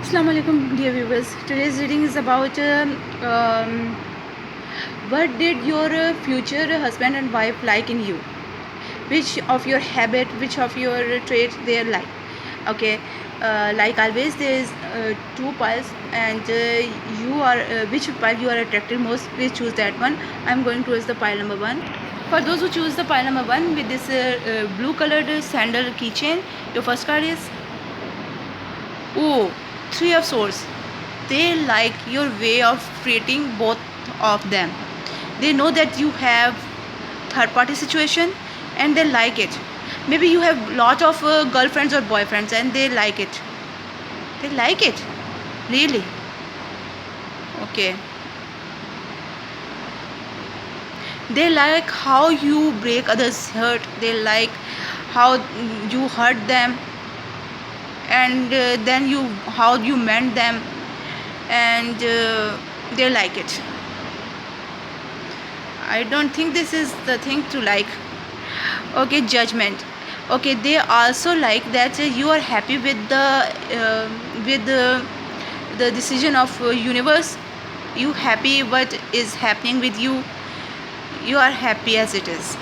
Assalamu alaikum, dear viewers. Today's reading is about what did your future husband and wife like in you? Which of your habit, which of your traits they like? Okay, like always, there is two piles, and you are which pile you are attracted most. Please choose that one. I'm going towards the pile number one. For those who choose the pile number one with this blue colored sandal keychain, your first card is Three of Swords. They like your way of treating both of them. They know that you have third party situation and they like it. Maybe you have lot of girlfriends or boyfriends and they like it. They like it. Really? Okay. They like how you break others' hurt. They like how you hurt them, and then how you mend them, and they like it. I don't think this is the thing to like. Okay, Judgment. Okay, they also like that you are happy with the decision of universe. You happy what is happening with you. You are happy as it is.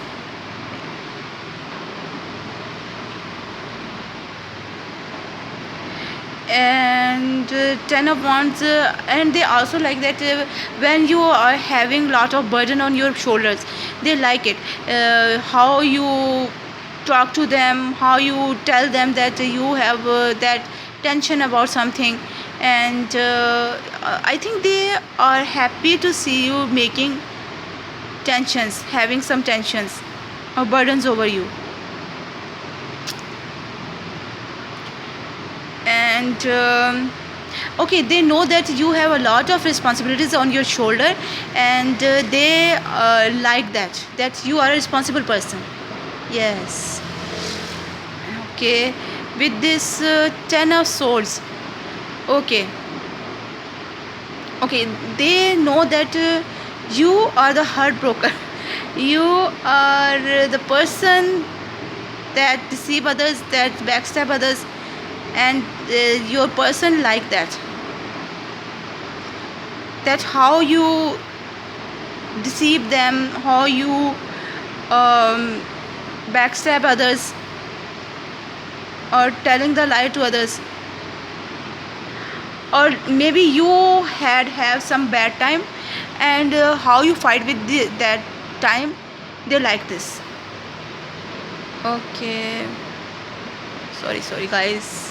And Ten of Wands, and they also like that when you are having lot of burden on your shoulders, they like it. How you talk to them, how you tell them that you have that tension about something, and I think they are happy to see you making tensions, having some tensions or burdens over you. And okay, they know that you have a lot of responsibilities on your shoulder, and they like that you are a responsible person. Yes. Okay, with this Ten of Swords. Okay, they know that you are the heartbroker. You are the person that deceive others, that backstab others, and your person like that how you deceive them, how you backstab others or telling the lie to others, or maybe you have some bad time, and how you fight with that time. They like this. Okay, sorry guys.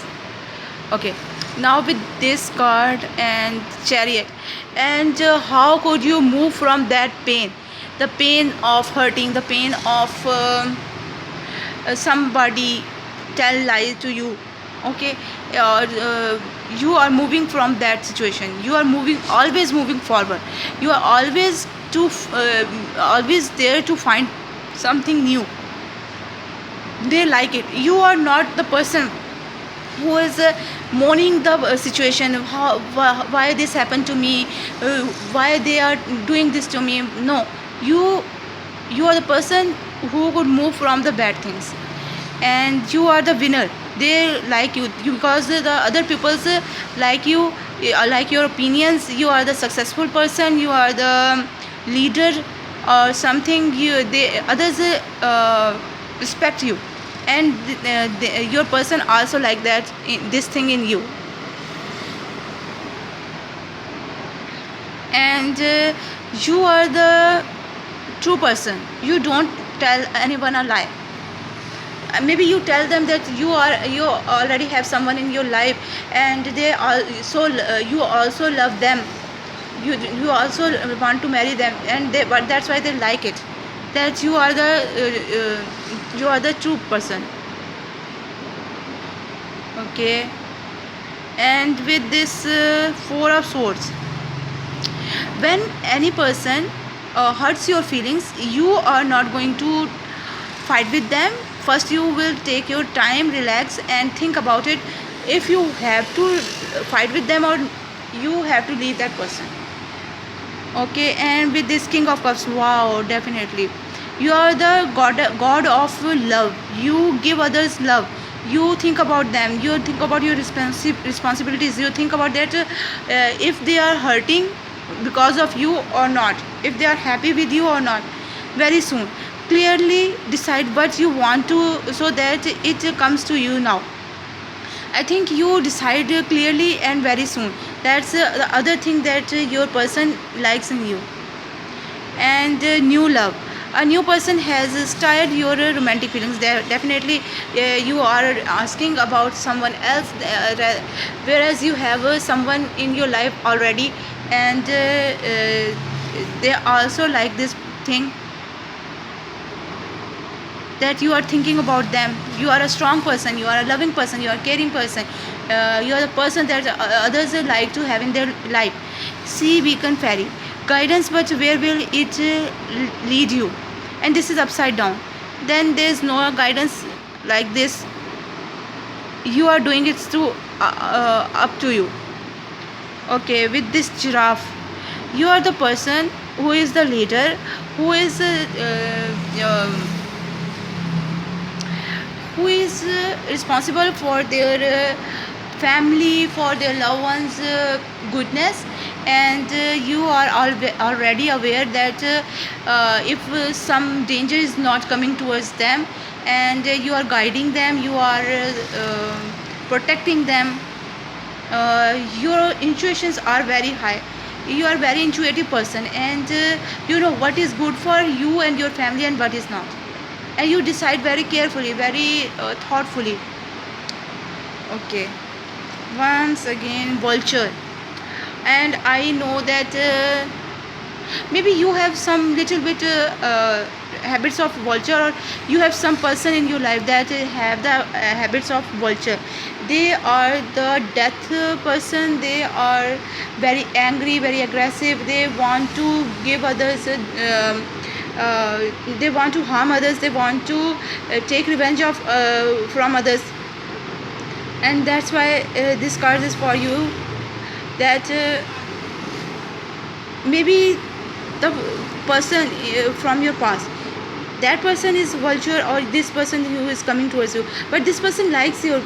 Okay, now with this card and Chariot, and how could you move from that pain, the pain of hurting, the pain of somebody tell lies to you. Okay, or you are moving from that situation. You are always moving forward. You are always always there to find something new. They like it. You are not the person who is mourning the situation, why this happened to me, why they are doing this to me. No, you are the person who could move from the bad things, and you are the winner. They like you because the other people like you, like your opinions. You are the successful person, you are the leader or something. Others respect you, and your person also like that this thing in you. And you are the true person. You don't tell anyone a lie. Maybe you tell them that you already have someone in your life, and they also you also love them. You also want to marry them, and but that's why they like it, that you are the true person. Okay, and with this Four of Swords, when any person hurts your feelings, you are not going to fight with them. First you will take your time, relax and think about it, if you have to fight with them or you have to leave that person. Okay, and with this King of Cups, wow, definitely you are the god of love. You give others love. You think about them, you think about your responsibilities, you think about that, if they are hurting because of you or not, if they are happy with you or not. Very soon, clearly decide what you want to, so that it comes to you now. I think you decide clearly and very soon. That's the other thing, that your person likes in you. And new love, a new person has stirred your romantic feelings. Definitely you are asking about someone else, whereas you have someone in your life already, and they also like this thing, that you are thinking about them. You are a strong person, you are a loving person, you are a caring person, you are the person that others like to have in their life. See beacon fairy guidance, but where will it lead you? And this is upside down. Then there is no guidance like this. You are doing it through up to you. Okay, with this giraffe, you are the person who is the leader, who is responsible for their family, for their loved ones goodness. And you are already aware that if some danger is not coming towards them, and you are guiding them, you are protecting them. Your intuitions are very high. You are very intuitive person, and you know what is good for you and your family and what is not, and you decide very carefully, very thoughtfully. Okay, once again, vulture. And I know that maybe you have some little bit habits of vulture, or you have some person in your life that have the habits of vulture. They are the death person. They are very angry, very aggressive. They want to give others they want to harm others, they want to take revenge of from others. And that's why this card is for you, that maybe the person from your past, that person is vulture, or this person who is coming towards you, but this person likes your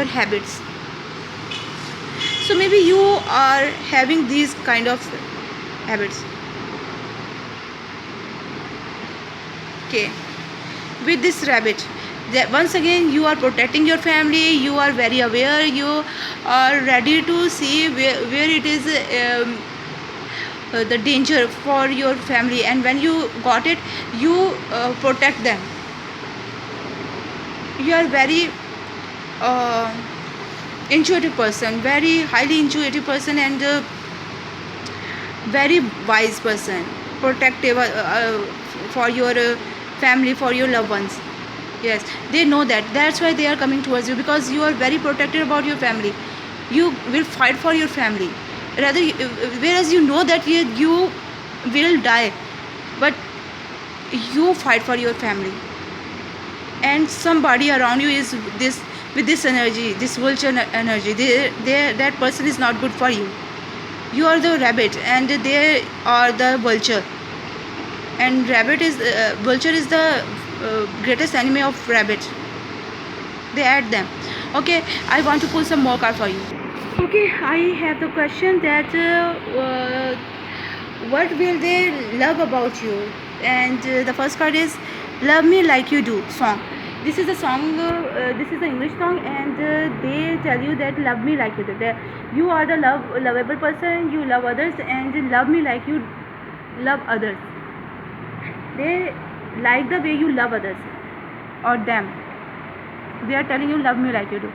habits. So maybe you are having these kind of habits. Okay, with this rabbit, that once again you are protecting your family, you are very aware, you are ready to see where it is the danger for your family, and when you got it, you protect them. You are very intuitive person, very highly intuitive person, and very wise person, protective for your family, for your loved ones. Yes, they know that. That's why they are coming towards you, because you are very protective about your family. You will fight for your family, rather whereas you know that you will die, but you fight for your family. And somebody around you is this, with this energy, this vulture energy. That person is not good for you. You are the rabbit, and they are the vulture. And vulture is the greatest enemy of rabbit. They add them. Okay, I want to pull some more card for you. Okay, I have the question that what will they love about you? And the first card is Love Me Like You Do song. This is a song, this is the English song, and they tell you that love me like you do. You are the lovable person, you love others, and love me like you love others. They like the way you love others or them. They are telling you love me like you do.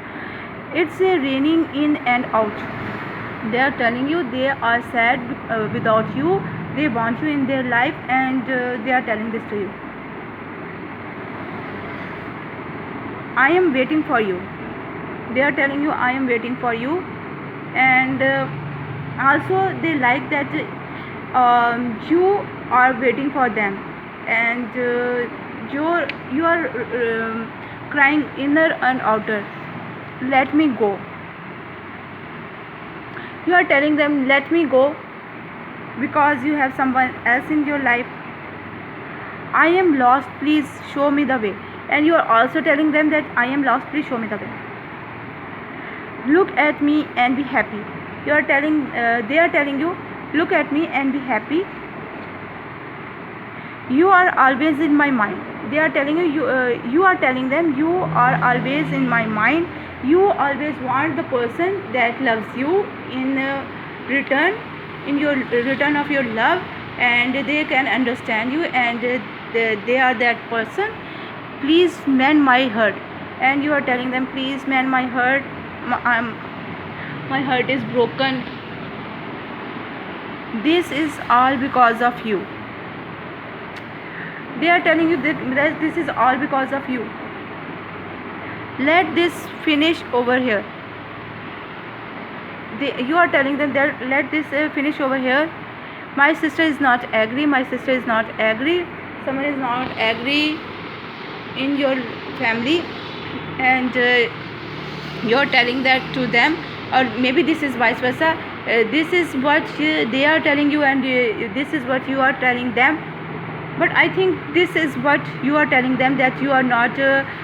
It's raining in and out. They are telling you they are sad without you. They want you in their life, and they are telling this to you. I am waiting for you. They are telling you I am waiting for you. And also they like that you are waiting for them, and you are crying inner and outer, let me go. You are telling them let me go, because you have someone else in your life. I am lost, please show me the way. and you are also telling them that I am lost, please show me the way. Look at me and be happy. You are telling they are telling you, look at me and be happy. You are always in my mind. They are telling you, you are telling them, you are always in my mind. You always want the person that loves you in return, in your return of your love, and they can understand you, and they are that person. Please mend my hurt. And you are telling them, please mend my hurt. My heart is broken. This is all because of you. They are telling you that this is all because of you. Let this finish over here. You are telling them that let this finish over here. My sister is not agree. My sister is not agree. Someone is not agree in your family, and you are telling that to them, or maybe this is vice versa. This is what they are telling you, and this is what you are telling them. But I think this is what you are telling them, that you are not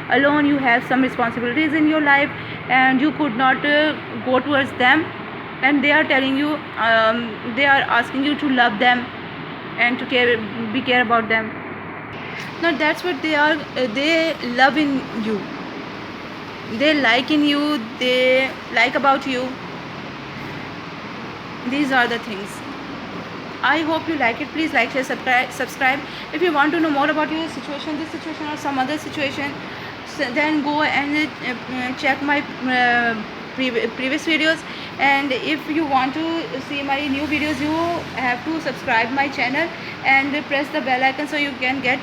alone. You have some responsibilities in your life, and you could not go towards them. And they are telling you, they are asking you to love them and to care about them. Now that's what they are. They love in you. They like in you. They like about you. These are the things. I hope you like it. Please like, share, subscribe. If you want to know more about your situation, this situation or some other situation, then go and check my previous videos. And if you want to see my new videos, you have to subscribe my channel and press the bell icon, so you can get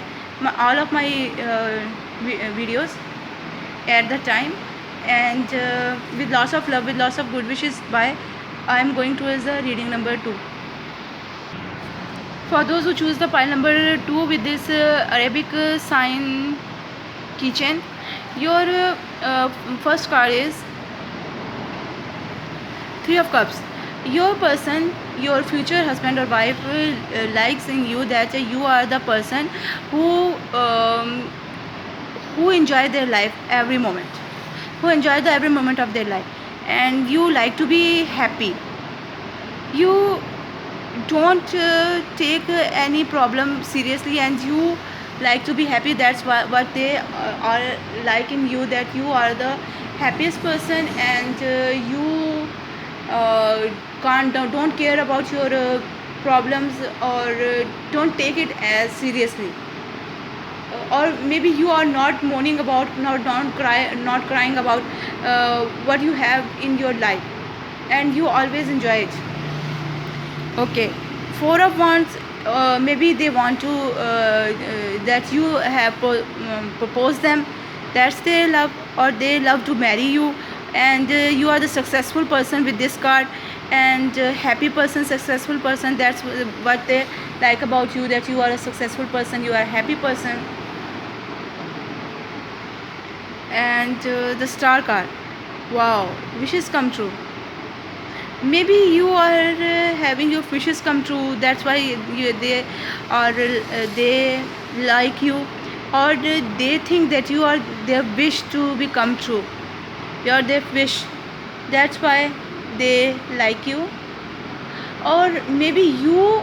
all of my videos at the time. And with lots of love, with lots of good wishes. Bye. I am going towards the reading number 2. For those who choose the pile number 2 with this Arabic sign keychain, your first card is 3 of Cups. Your person, your future husband or wife, likes in you that you are the person who enjoy their life every moment, who enjoy the every moment of their life, and you like to be happy. You don't take any problem seriously, and you like to be happy. That's what they are like in you, that you are the happiest person, and you don't care about your problems, or don't take it as seriously. Or maybe you are not moaning about, not crying about what you have in your life, and you always enjoy it. Okay, 4 of Wands. Maybe they want to that you have proposed them. That's their love, or they love to marry you, and you are the successful person with this card, and happy person, successful person. That's what they like about you, that you are a successful person, you are a happy person. And the Star card. Wow, wishes come true. Maybe you are having your wishes come true. That's why they like you, or they think that you are their wish to become true. You are their wish. That's why they like you. Or maybe you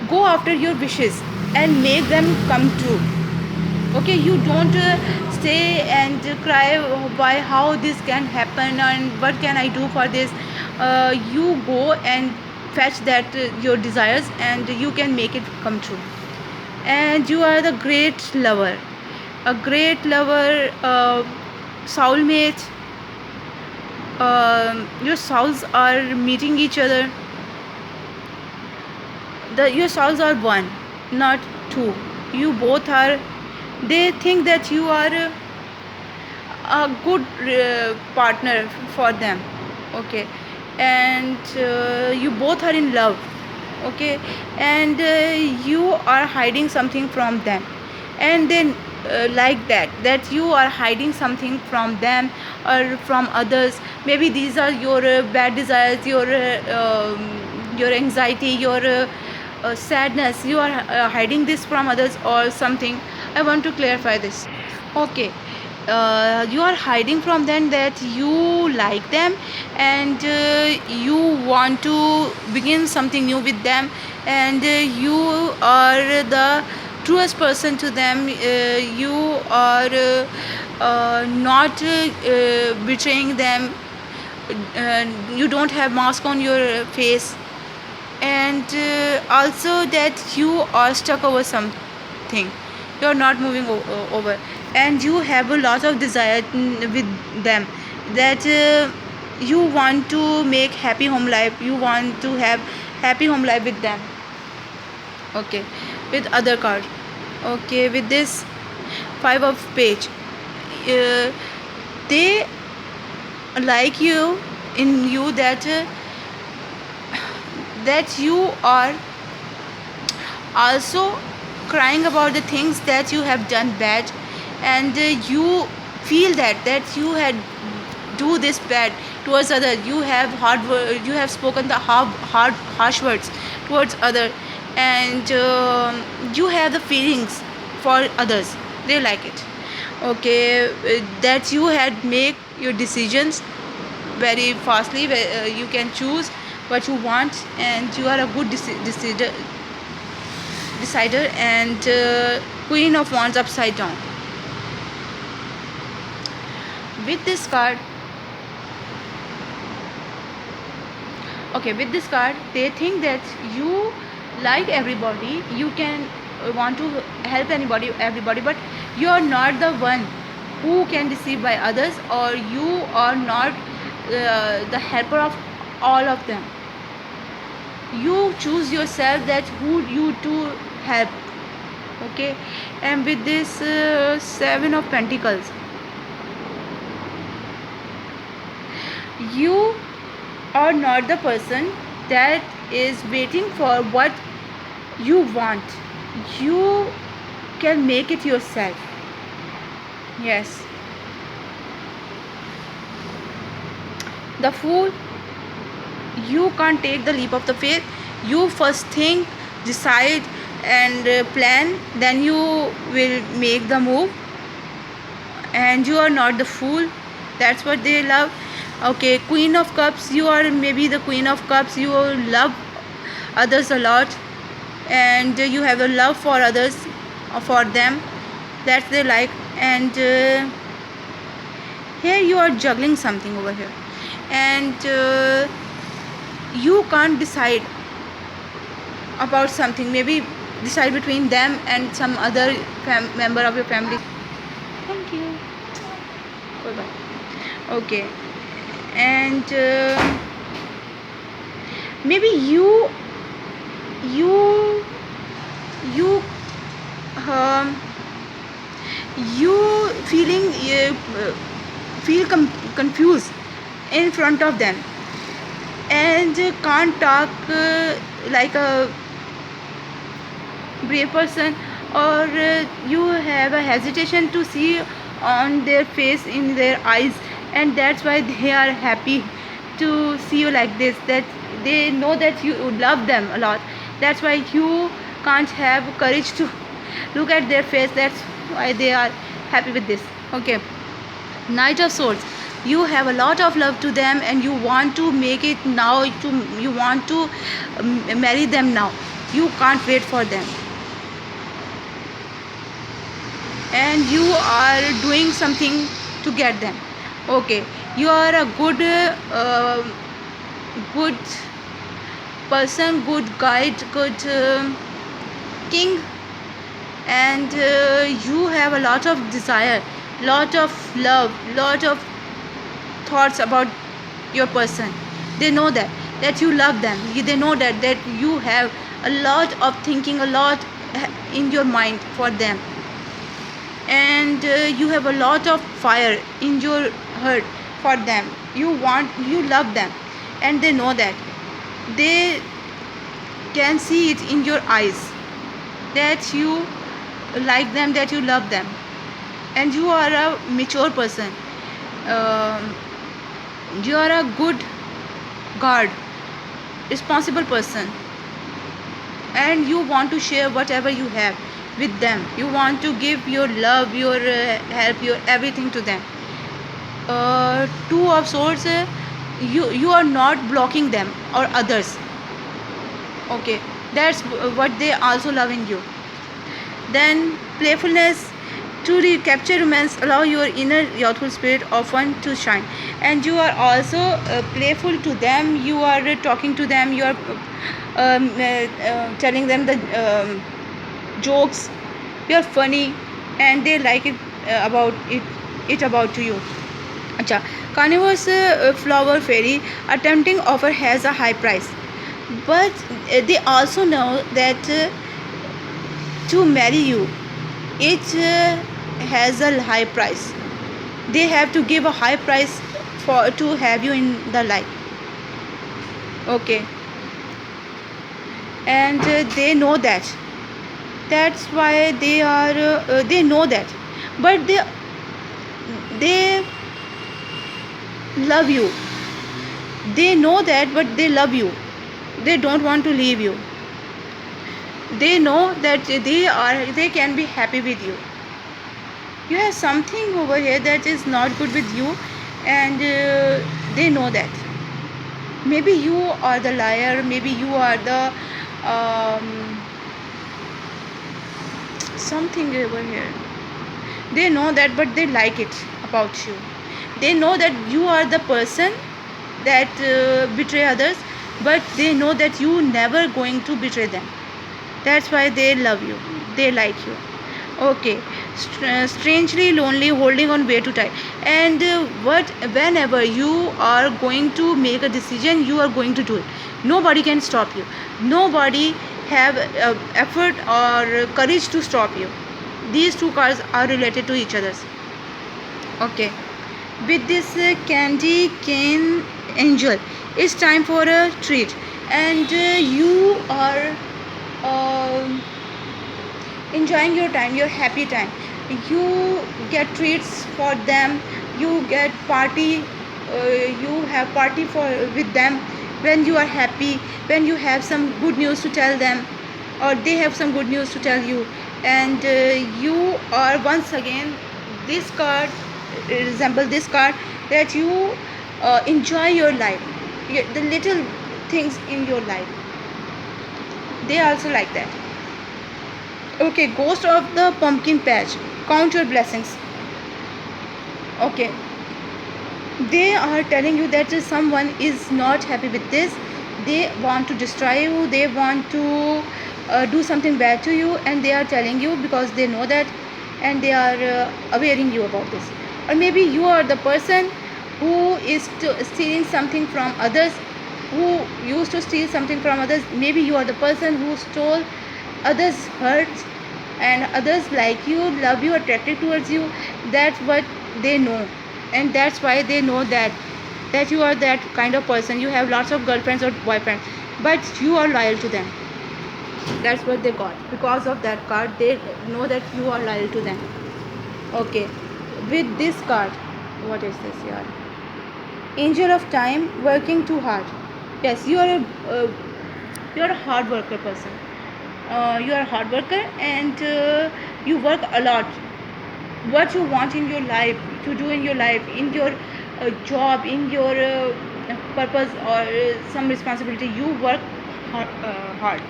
go after your wishes and make them come true. Okay, you don't stay and cry why, how this can happen, and what can I do for this. You go and fetch that your desires, and you can make it come true. And you are the great lover, a great lover, soulmate. Your souls are meeting each other. Your souls are one, not two. You both are. They think that you are a good partner for them. Okay, and you both are in love. Okay, and you are hiding something from them, and then like that you are hiding something from them or from others. Maybe these are your bad desires, your anxiety, your sadness, you are hiding this from others or something. I want to clarify this. Okay, you are hiding from them that you like them, and you want to begin something new with them, and you are the truest person to them. You are not betraying them. You don't have mask on your face, and also that you are stuck over something, you're not moving over, and you have a lot of desire with them, that you want to make happy home life, you want to have happy home life with them. Okay, with other card. Okay, with this five of page, uh, they like you in you, that you are also crying about the things that you have done bad, and you feel that you had do this bad towards other, you have you have spoken the harsh words towards other, and you have the feelings for others, they like it. Okay, that you had make your decisions very fastly, where you can choose what you want, and you are a good decider, and queen of wands upside down. With this card, okay, with this card, they think that you like everybody, you can want to help everybody, but you are not the one who can deceive by others, or you are not the helper of all of them. You choose yourself that who you to help. Okay, and with this seven of pentacles, you are not the person that is waiting for what you want, you can make it yourself. Yes, the fool, you can't take the leap of the faith, you first think, decide, and plan, then you will make the move, and you are not the fool, that's what they love. Okay, queen of cups, you are maybe the queen of cups, you love others a lot, and you have a love for others, for them, that they like, and here you are juggling something over here, and you can't decide about something, maybe decide between them and some other member of your family. Thank you, bye bye. Okay, and maybe you you um, you feeling feel confused in front of them, and can't talk like a brave person, or you have a hesitation to see on their face, in their eyes, and that's why they are happy to see you like this, that they know that you love them a lot, that's why you can't have courage to look at their face, that's why they are happy with this. Okay, knight of swords, you have a lot of love to them, and you want to make it now, you want to marry them now, you can't wait for them, and you are doing something to get them. Okay, you are a good person, good guide, good king, and you have a lot of desire, lot of love, lot of thoughts about your person, they know that you love them, they know that you have a lot of thinking, a lot in your mind for them, and you have a lot of fire in your heart for them, you love them, and they know that, they can see it in your eyes, that you like them, that you love them, and you are a mature person, um, you are a good guard, responsible person, and you want to share whatever you have with them. You want to give your love, your help, your everything to them. Two of swords, you are not blocking them or others. Okay, that's what they also loving you. Then playfulness, to recapture romance, allow your inner youthful spirit of fun to shine. And you are also playful to them. You are talking to them, you are telling them the jokes, you are funny, and they like it about to you. Acha, carnivorous flower fairy attempting offer has a high price, but they also know that to marry you, it has a high price. They have to give a high price for to have you in the life. Okay, and they know that. That's why they are. They know that, but they love you. They know that, but they love you. They don't want to leave you. They know that they can be happy with you. You have something over here that is not good with you, and they know that. Maybe you are the liar, maybe you are the something over here. They know that, but they like it about you. They know that you are the person that betray others, but they know that you never going to betray them. That's why they love you, they like you. Okay, strangely lonely, holding on way too tight. And whenever you are going to make a decision, you are going to do it. Nobody can stop you. Nobody have effort or courage to stop you. These two cards are related to each other. Okay, with this candy cane angel, it's time for a treat, and you are enjoying your time, your happy time. You get treats for them, you get party, you have party for with them when you are happy, when you have some good news to tell them, or they have some good news to tell you. And you are once again, this card resemble this card, that you enjoy your life, the little things in your life. They also like that. Okay, ghost of the pumpkin patch, count your blessings. Okay, they are telling you that someone is not happy with this. They want to destroy you, they want to do something bad to you, and they are telling you because they know that, and they are awareing you about this. Or maybe you are the person who is stealing something from others, who used to steal something from others. Maybe you are the person who stole others' hurts, and others like you, love you, attracted towards you. That's what they know, and that's why they know that you are that kind of person. You have lots of girlfriends or boyfriends, but you are loyal to them. That's what they got. Because of that card, they know that you are loyal to them. Okay, with this card, what is this here? Angel of time, working too hard. Yes, you are a hard worker person. You are a hard worker, and you work a lot. What you want in your life, to do in your life, in your job, in your purpose, or some responsibility, you work hard.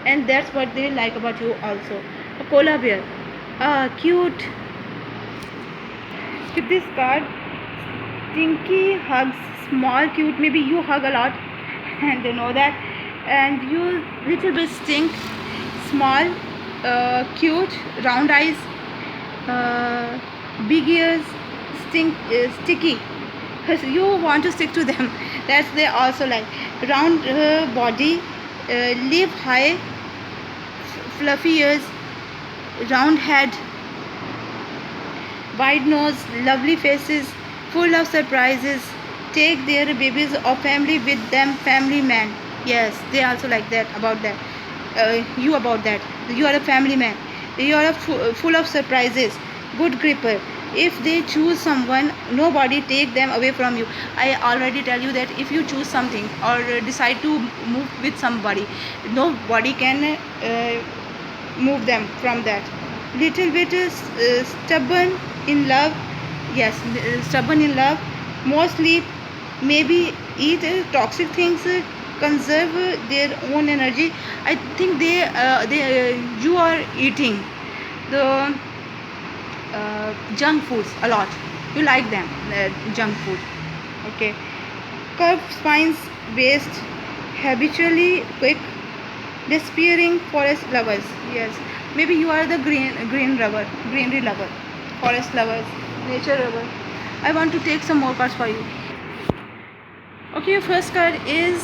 And that's what they like about you also. A koala bear, cute. With this card, Stinky hugs, small, cute. Maybe you hug a lot, and they know that. And you little bit stink, small, cute, round eyes, big ears, sticky. Because you want to stick to them. That's they also like. Round body, live high, fluffy ears, round head, wide nose, lovely faces, full of surprises. Take their babies or family with them, family man. Yes, they also like that, about that. You about that. You are a family man. You are full of surprises. Good gripper. If they choose someone, nobody take them away from you. I already tell you that if you choose something or decide to move with somebody, nobody can move them from that. Little bit stubborn in love. Yes, stubborn in love. Mostly maybe eat toxic things, conserve their own energy. I think you are eating the junk foods a lot. You like them, junk food. Okay. Curved spines, waist, habitually quick, despairing forest lovers. Yes, maybe you are the greenery lover, forest lovers, nature lover. I want to take some more cards for you. Okay, your first card is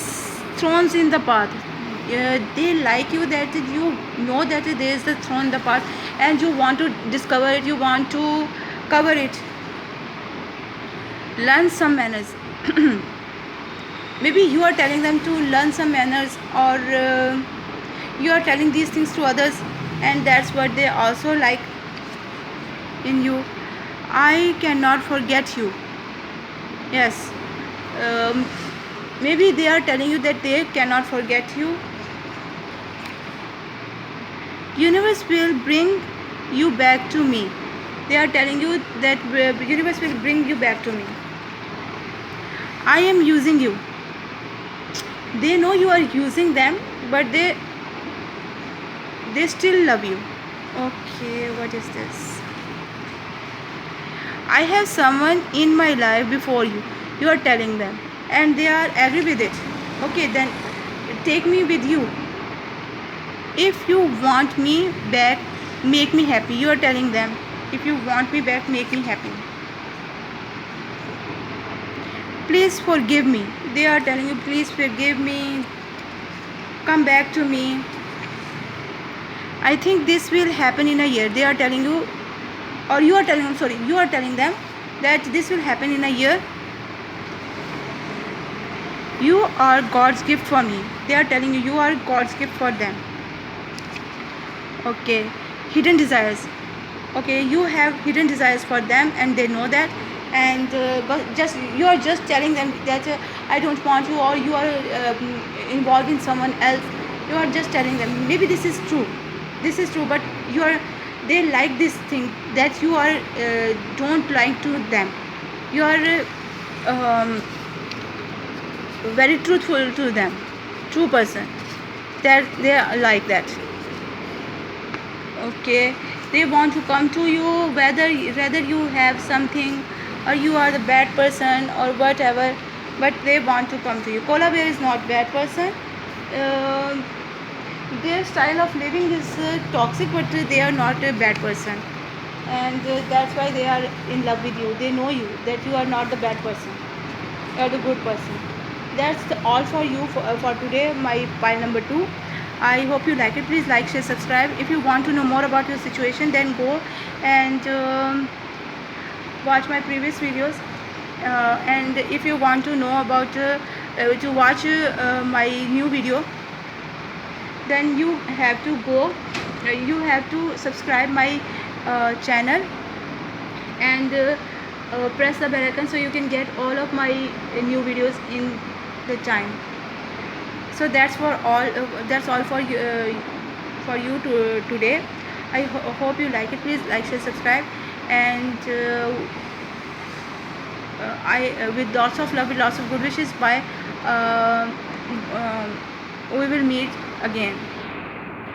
thrones in the path. They like you, that you know that there is a throne in the path and you want to discover it, you want to cover it. Learn some manners. Maybe you are telling them to learn some manners, or you are telling these things to others, and that's what they also like in you. I cannot forget you. Yes. Maybe they are telling you that they cannot forget you. Universe will bring you back to me. They are telling you that universe will bring you back to me. I am using you. They know you are using them, but they still love you. Okay, what is this? I have someone in my life before you. You are telling them, and they are agree with it. Okay, then take me with you. If you want me back, make me happy. You are telling them, if you want me back, make me happy. Please forgive me. They are telling you, please forgive me. Come back to me. I think this will happen in a year. They are telling you, or you are telling them, sorry, you are telling them that this will happen in a year. You are God's gift for me. They are telling you, you are God's gift for them. Okay, hidden desires. Okay, you have hidden desires for them, and they know that. And but just you are just telling them that I don't want you, or you are involved in someone else. You are just telling them. Maybe this is true. This is true, but you are. They like this thing that you are don't like to them. You are very truthful to them. True person. That they are like that. Okay, they want to come to you, whether you have something or you are the bad person or whatever, but they want to come to you. Koala bear is not bad person. Their style of living is toxic, but they are not a bad person, and that's why they are in love with you. They know you, that you are not the bad person, you are the good person. That's all for you for today, my pile number 2. I hope you like it. Please like, share, subscribe. If you want to know more about your situation, then go and watch my previous videos. And if you want to know about to watch my new video, then you have to go. You have to subscribe my channel and press the bell icon so you can get all of my new videos in the time. So that's all for you today. I hope you like it. Please like, share, subscribe, and I with lots of love, with lots of good wishes. Bye. We will meet again.